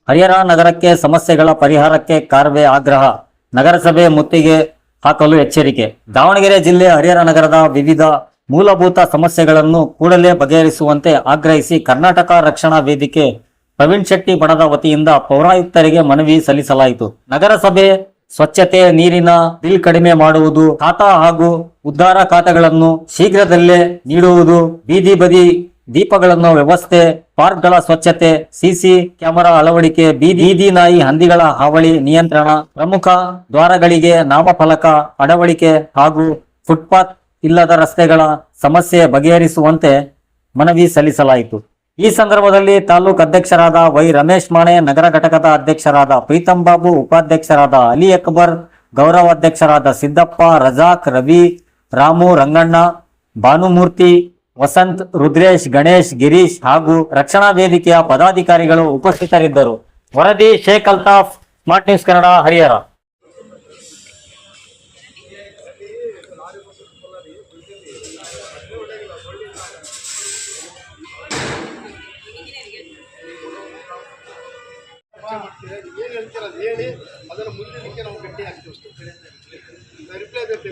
ಹರಿಹರ ನಗರಕ್ಕೆ ಸಮಸ್ಯೆಗಳ ಪರಿಹಾರಕ್ಕೆ ಕಾರ್ವೆ ಆಗ್ರಹ, ನಗರಸಭೆ ಮುತ್ತಿಗೆ ಹಾಕಲು ಎಚ್ಚರಿಕೆ. ದಾವಣಗೆರೆ ಜಿಲ್ಲೆ ಹರಿಹರ ನಗರದ ವಿವಿಧ ಮೂಲಭೂತ ಸಮಸ್ಯೆಗಳನ್ನು ಕೂಡಲೇ ಬಗೆಹರಿಸುವಂತೆ ಆಗ್ರಹಿಸಿ ಕರ್ನಾಟಕ ರಕ್ಷಣಾ ವೇದಿಕೆ ಪ್ರವೀಣ್ ಶೆಟ್ಟಿ ಬಣದ ವತಿಯಿಂದ ಪೌರಾಯುಕ್ತರಿಗೆ ಮನವಿ ಸಲ್ಲಿಸಲಾಯಿತು. ನಗರಸಭೆ ಸ್ವಚ್ಛತೆ, ನೀರಿನ ಬಿಲ್ ಕಡಿಮೆ ಮಾಡುವುದು, ಖಾತಾ ಹಾಗೂ ಉದ್ಧಾರ ಖಾತೆಗಳನ್ನು ಶೀಘ್ರದಲ್ಲೇ ನೀಡುವುದು, ಬೀದಿ ಬದಿ ದೀಪಗಳನ್ನು ವ್ಯವಸ್ಥೆ, ಪಾರ್ಕ್ಗಳ ಸ್ವಚ್ಛತೆ, ಸಿಸಿ ಕ್ಯಾಮೆರಾ ಅಳವಡಿಕೆ, ಬೀದಿ ನಾಯಿ ಹಂದಿಗಳ ಹಾವಳಿ ನಿಯಂತ್ರಣ, ಪ್ರಮುಖ ದ್ವಾರಗಳಿಗೆ ನಾಮಫಲಕ ಅಳವಡಿಕೆ ಹಾಗೂ ಫುಟ್ಪಾತ್ ಇಲ್ಲದ ರಸ್ತೆಗಳ ಸಮಸ್ಯೆ ಬಗೆಹರಿಸುವಂತೆ ಮನವಿ ಸಲ್ಲಿಸಲಾಯಿತು. ಈ ಸಂದರ್ಭದಲ್ಲಿ ತಾಲೂಕು ಅಧ್ಯಕ್ಷರಾದ ವೈ ರಮೇಶ್ ಮಾಣೆ, ನಗರ ಘಟಕದ ಅಧ್ಯಕ್ಷರಾದ ಪ್ರೀತಂ ಬಾಬು, ಉಪಾಧ್ಯಕ್ಷರಾದ ಅಲಿ ಅಕ್ಬರ್, ಗೌರವಾಧ್ಯಕ್ಷರಾದ ಸಿದ್ದಪ್ಪ, ರಜಾಕ್, ರವಿ, ರಾಮು, ರಂಗಣ್ಣ, ಭಾನುಮೂರ್ತಿ, ವಸಂತ್, ರುದ್ರೇಶ್, ಗಣೇಶ್, ಗಿರೀಶ್ ಹಾಗೂ ರಕ್ಷಣಾ ವೇದಿಕೆಯ ಪದಾಧಿಕಾರಿಗಳು ಉಪಸ್ಥಿತರಿದ್ದರು. ವರದಿ ಶೇಖ್ ಅಲ್ತಾಫ್, ಸ್ಮಾರ್ಟ್ ನ್ಯೂಸ್ ಕನ್ನಡ, ಹರಿಹರ. ಏನು ಹೇಳ್ತೀರ ಅದು ಹೇಳಿ, ಅದನ್ನು ಮುಂದಿನಕ್ಕೆ ನಾವು ಗಟ್ಟಿ ಹಾಕ್ತೀವಿ. ರಿಪ್ಲೈ ಬೇಕು.